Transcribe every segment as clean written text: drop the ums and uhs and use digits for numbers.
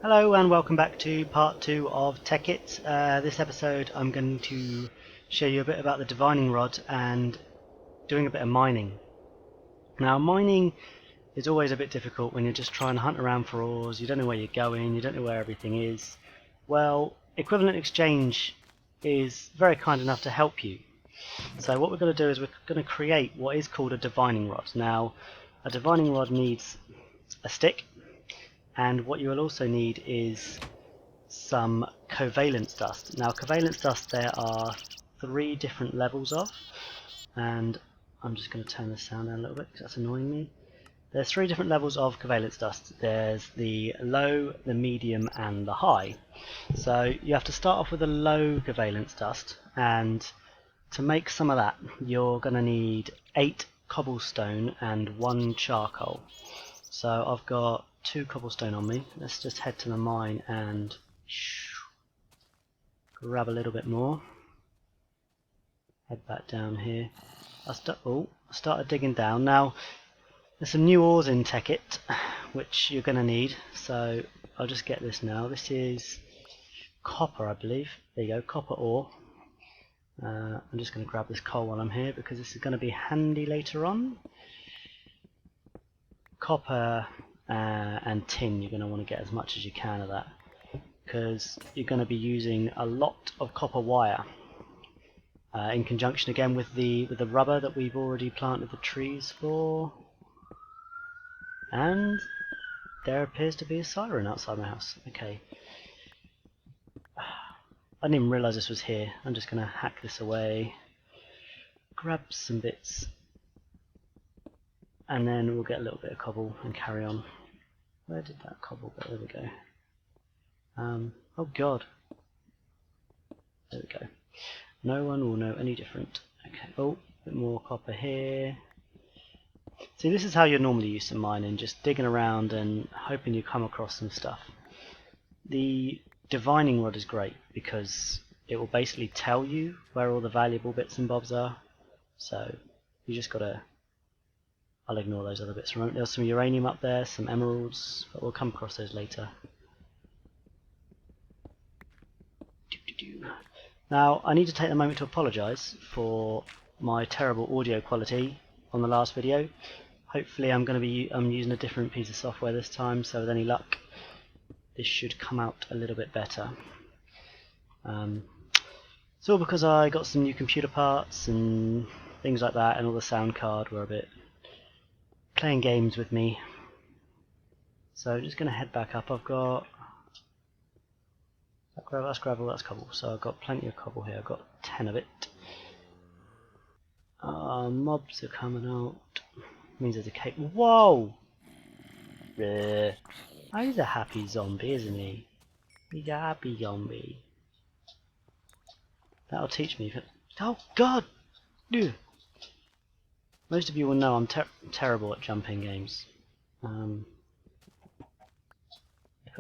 Hello and welcome back to part 2 of Tekkit. This episode I'm going to show you a bit about the divining rod and doing a bit of mining. Now mining is always a bit difficult when you're just trying to hunt around for ores, you don't know where you're going, you don't know where everything is. Well, Equivalent Exchange is very kind enough to help you. So what we're going to do is we're going to create what is called a divining rod. Now a divining rod needs a stick, and what you will also need is some covalence dust. Now covalence dust there are 3 different levels of, and I'm just going to turn the sound down a little bit because that's annoying me. There's 3 different levels of covalence dust. There's the low, the medium and the high. So you have to start off with a low covalence dust, and to make some of that you're going to need 8 cobblestone and 1 charcoal. So I've got 2 cobblestone on me. Let's just head to the mine and grab a little bit more. Head back down here. I started digging down. Now there's some new ores in Tekkit which you're going to need, so I'll just get this now. This is copper, I believe. There you go, copper ore. I'm just going to grab this coal while I'm here because this is going to be handy later on. Copper and tin, you're going to want to get as much as you can of that because you're going to be using a lot of copper wire in conjunction again with the rubber that we've already planted the trees for. And there appears to be a siren outside my house. Okay, I didn't even realise this was here. I'm just going to hack this away, grab some bits, and then we'll get a little bit of cobble and carry on. Where did that cobble go? There we go. Oh god. There we go. No one will know any different. Okay, oh, a bit more copper here. See, this is how you're normally used to mining, just digging around and hoping you come across some stuff. The divining rod is great because it will basically tell you where all the valuable bits and bobs are. So you just gotta... I'll ignore those other bits. There's some uranium up there, some emeralds, but we'll come across those later. Now I need to take a moment to apologise for my terrible audio quality on the last video. Hopefully I'm using a different piece of software this time, so with any luck this should come out a little bit better. It's all because I got some new computer parts and things like that, and all the sound card were a bit playing games with me. So I'm just going to head back up. I've got that's gravel, that's cobble, so I've got plenty of cobble here. I've got 10 of it. Mobs are coming out. Means there's a cave. Whoa! Oh, he's a happy zombie, isn't he? He's a happy zombie. That'll teach me. Oh god! Ugh. Most of you will know I'm terrible at jumping games. Put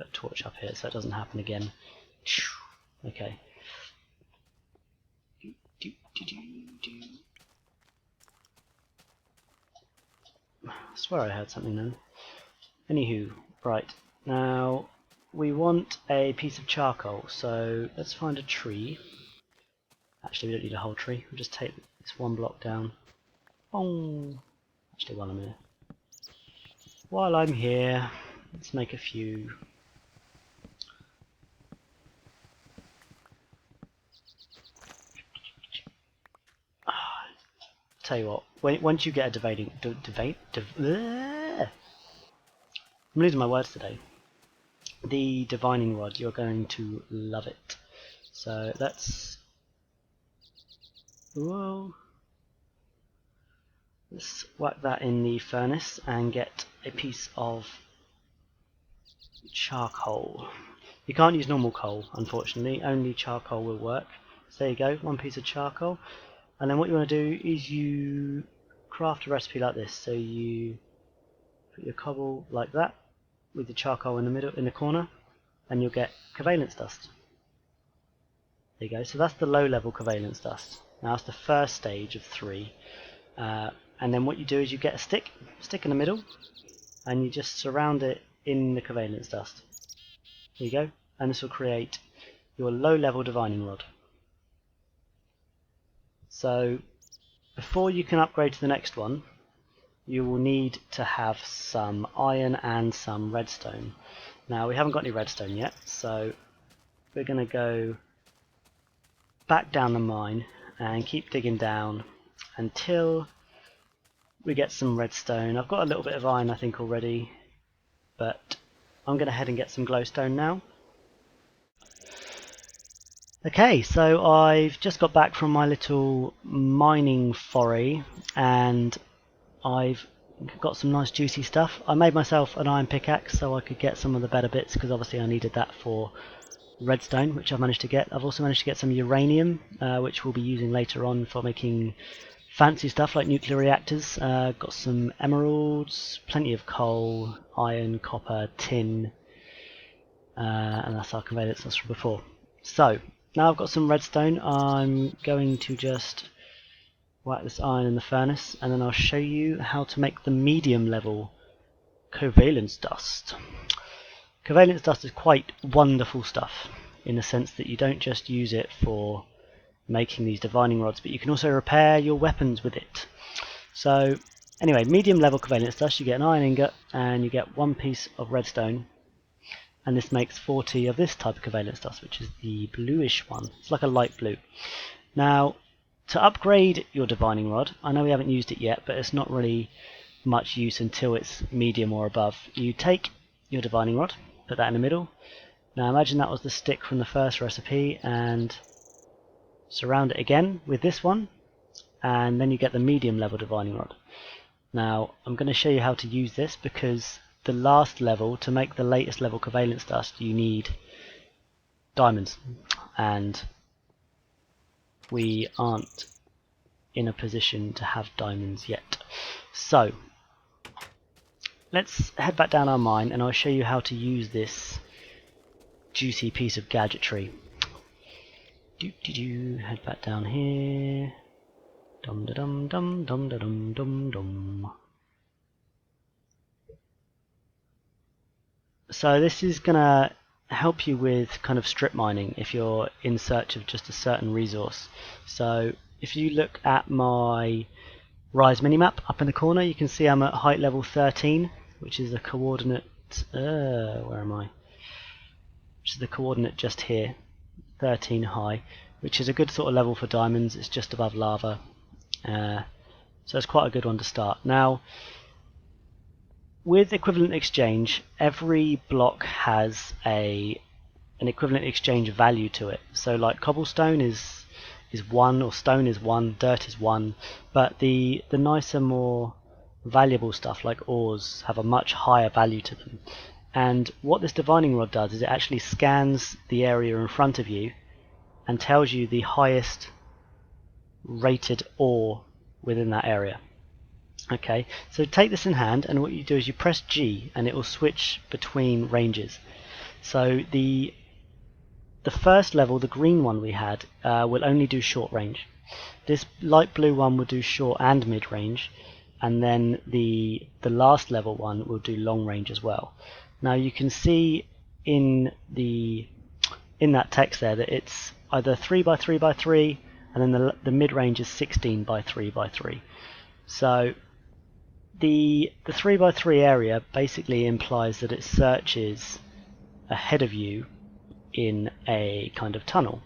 a torch up here so it doesn't happen again. Okay. I swear I heard something then. Anywho, right. Now we want a piece of charcoal, so let's find a tree. Actually, we don't need a whole tree. We'll just take this 1 block down. Oh, actually, while I'm here, let's make a few. Tell you what, once you get a I'm losing my words today. The divining rod, you're going to love it. So let's whack that in the furnace and get a piece of charcoal. You can't use normal coal, unfortunately, only charcoal will work. So there you go, 1 piece of charcoal. And then what you want to do is you craft a recipe like this. So you put your cobble like that, with the charcoal in the middle, in the corner, and you'll get covalence dust. There you go, so that's the low level covalence dust. Now that's the first stage of 3. And then what you do is you get a stick in the middle, and you just surround it in the covalence dust. Here you go, and this will create your low-level divining rod. So before you can upgrade to the next one, you will need to have some iron and some redstone. Now we haven't got any redstone yet, so we're going to go back down the mine and keep digging down until we get some redstone. I've got a little bit of iron I think already, but I'm going to head and get some glowstone now. Okay, so I've just got back from my little mining foray and I've got some nice juicy stuff. I made myself an iron pickaxe so I could get some of the better bits, because obviously I needed that for redstone, which I've managed to get. I've also managed to get some uranium, which we'll be using later on for making fancy stuff like nuclear reactors. Got some emeralds, plenty of coal, iron, copper, tin, and that's our Covalence dust from before. So now I've got some redstone, I'm going to just whack this iron in the furnace, and then I'll show you how to make the medium level Covalence dust. Covalence dust is quite wonderful stuff in the sense that you don't just use it for making these divining rods, but you can also repair your weapons with it. So anyway, medium level Covalence dust, you get an iron ingot and you get 1 piece of redstone, and this makes 40 of this type of Covalence dust, which is the bluish one. It's like a light blue. Now to upgrade your divining rod, I know we haven't used it yet, but it's not really much use until it's medium or above. You take your divining rod, put that in the middle. Now imagine that was the stick from the first recipe, and surround it again with this one, and then you get the medium level divining rod. Now I'm going to show you how to use this, because the last level, to make the latest level Covalence dust, you need diamonds, and we aren't in a position to have diamonds yet. So let's head back down our mine and I'll show you how to use this juicy piece of gadgetry. Head back down here. Dum da dum dum dum da dum dum dum. So this is gonna help you with kind of strip mining if you're in search of just a certain resource. So if you look at my Rise minimap up in the corner, you can see I'm at height level 13, which is the coordinate, where am I? Which is the coordinate just here, 13 high, which is a good sort of level for diamonds. It's just above lava, so it's quite a good one to start. Now with equivalent exchange, every block has an equivalent exchange value to it. So like cobblestone is 1, or stone is 1, dirt is 1, but the nicer, more valuable stuff like ores have a much higher value to them. And what this divining rod does is it actually scans the area in front of you and tells you the highest rated ore within that area. Okay, so take this in hand, and what you do is you press G and it will switch between ranges. So the first level, the green one we had, will only do short range. This light blue one will do short and mid range, and then the last level one will do long range as well. Now you can see in that text there that it's either 3x3x3, and then the mid range is 16x3x3. So the 3x3 area basically implies that it searches ahead of you in a kind of tunnel.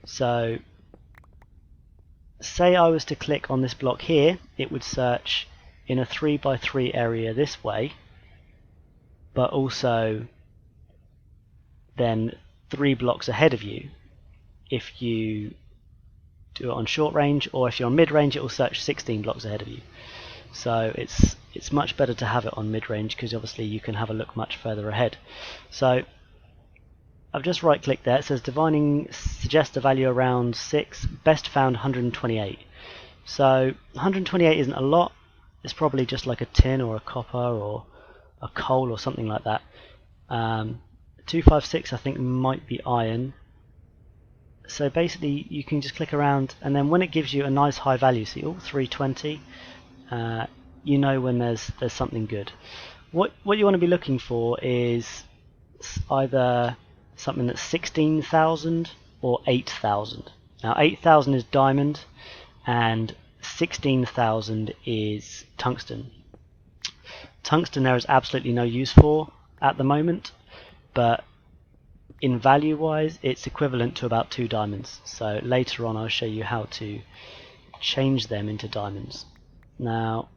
So say I was to click on this block here, it would search in a 3x3 area this way, but also then 3 blocks ahead of you if you do it on short range, or if you're on mid range it will search 16 blocks ahead of you. So it's much better to have it on mid range, because obviously you can have a look much further ahead. So I've just right clicked there, it says divining suggests a value around 6, best found 128. So 128 isn't a lot, it's probably just like a tin or a copper or a coal or something like that. 256 I think might be iron. So basically you can just click around, and then when it gives you a nice high value, see, 320, you know when there's something good. What you want to be looking for is gets either something that's 16,000 or 8,000. Now 8,000 is diamond and 16,000 is tungsten. Tungsten there is absolutely no use for at the moment, but in value wise it's equivalent to about 2 diamonds. So later on I'll show you how to change them into diamonds. Now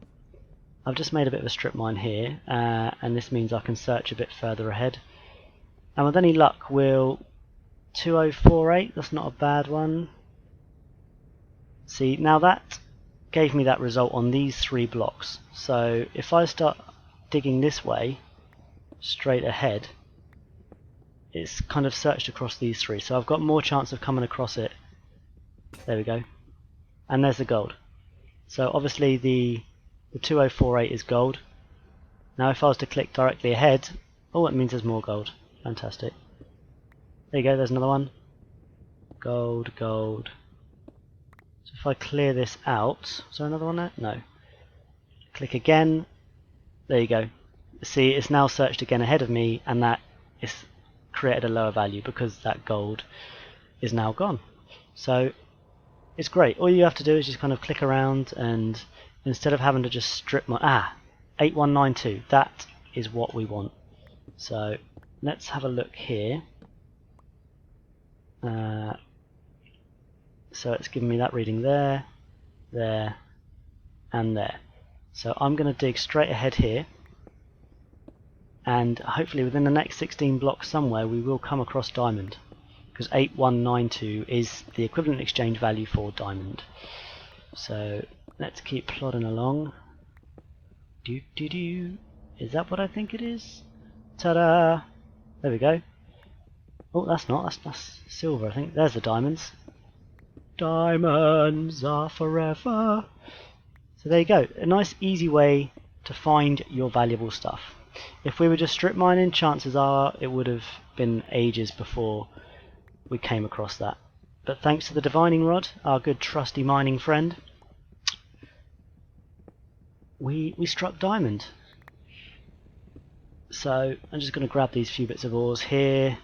I've just made a bit of a strip mine here, and this means I can search a bit further ahead. And with any luck we'll 2048, that's not a bad one. See, now that gave me that result on these 3 blocks. So if I start digging this way, straight ahead, it's kind of searched across these 3. So I've got more chance of coming across it. There we go. And there's the gold. So obviously the 2048 is gold. Now if I was to click directly ahead, oh, it means there's more gold. Fantastic. There you go, there's another one. Gold, gold. So if I clear this out, is there another one there? No. Click again. There you go. See, it's now searched again ahead of me, and that is created a lower value because that gold is now gone. So it's great. All you have to do is just kind of click around, and instead of having to just strip my 8192, that is what we want. So let's have a look here. So it's giving me that reading there, there, and there. So I'm going to dig straight ahead here, and hopefully within the next 16 blocks somewhere we will come across diamond, because 8192 is the equivalent exchange value for diamond. So let's keep plodding along. Is that what I think it is? Ta-da! There we go. Oh, that's not. That's silver, I think. There's the diamonds. Diamonds are forever. So there you go. A nice easy way to find your valuable stuff. If we were just strip mining, chances are it would have been ages before we came across that. But thanks to the divining rod, our good trusty mining friend, we struck diamond. So I'm just going to grab these few bits of ores here.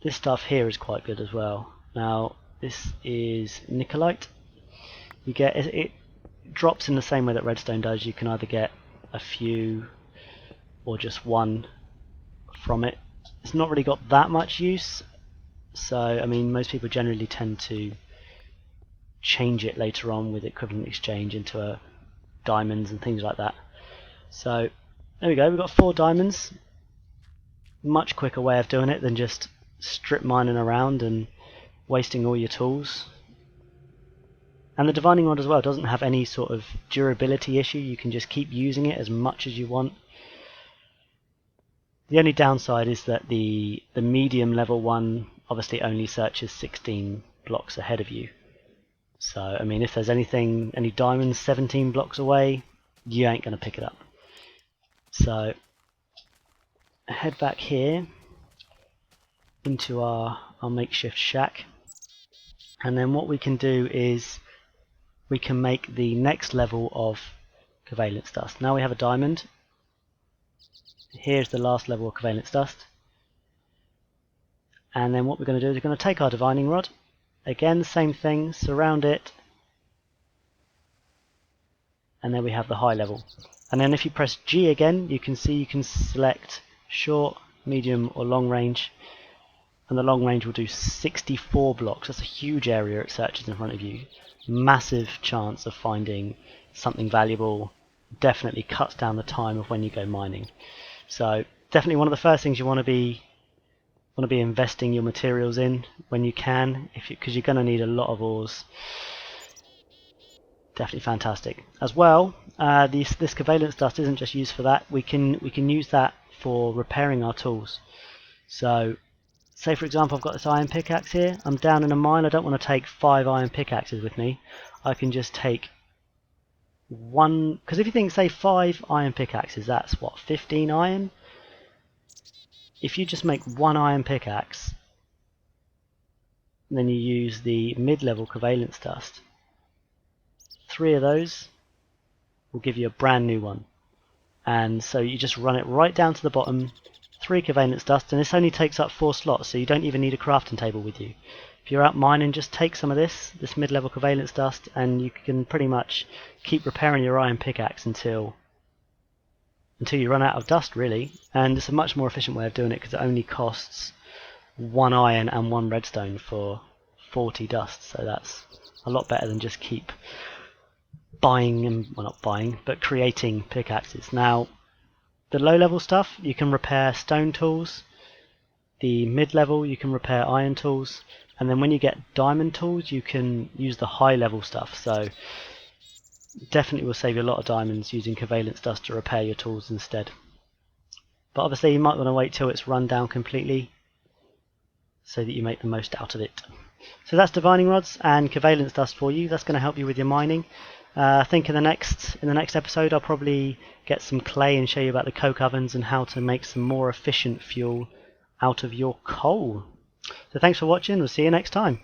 This stuff here is quite good as well. Now this is nickelite. You get it drops in the same way that redstone does. You can either get a few or just one from it. It's not really got that much use, so I mean most people generally tend to change it later on with equivalent exchange into diamonds and things like that. So there we go, we've got 4 diamonds. Much quicker way of doing it than just strip mining around and wasting all your tools. And the divining rod as well doesn't have any sort of durability issue. You can just keep using it as much as you want. The only downside is that the medium level one obviously only searches 16 blocks ahead of you. So I mean, if there's any diamonds 17 blocks away, you ain't going to pick it up. So head back here into our makeshift shack, and then what we can do is we can make the next level of covalence dust. Now we have a diamond. Here's the last level of covalence dust, and then what we're going to do is we're going to take our divining rod, again same thing, surround it, and then we have the high level. And then if you press G again, you can see you can select short, medium or long range, and the long range will do 64 blocks. That's a huge area it searches in front of you. Massive chance of finding something valuable. Definitely cuts down the time of when you go mining. So definitely one of the first things you want to be investing your materials in when you can, because you're going to need a lot of ores. Definitely fantastic. As well, this covalence dust isn't just used for that. We can use that for repairing our tools. So say for example I've got this iron pickaxe here. I'm down in a mine. I don't want to take 5 iron pickaxes with me. I can just take one, because if you think, say 5 iron pickaxes, that's what, 15 iron? If you just make 1 iron pickaxe, and then you use the mid-level covalence dust, 3 of those will give you a brand new one. And so you just run it right down to the bottom, 3 Covalence dust, and this only takes up 4 slots, so you don't even need a crafting table with you. If you're out mining, just take some of this mid-level Covalence dust, and you can pretty much keep repairing your iron pickaxe until you run out of dust, really. And it's a much more efficient way of doing it because it only costs 1 iron and 1 redstone for 40 dust, so that's a lot better than just keep buying, well, not buying, but creating pickaxes. Now, the low-level stuff, you can repair stone tools. The mid-level, you can repair iron tools. And then when you get diamond tools, you can use the high-level stuff. So definitely will save you a lot of diamonds using Covalence dust to repair your tools instead. But obviously you might want to wait till it's run down completely so that you make the most out of it. So that's divining rods and Covalence dust for you. That's going to help you with your mining. I think in the next episode I'll probably get some clay and show you about the coke ovens and how to make some more efficient fuel out of your coal. So thanks for watching. We'll see you next time.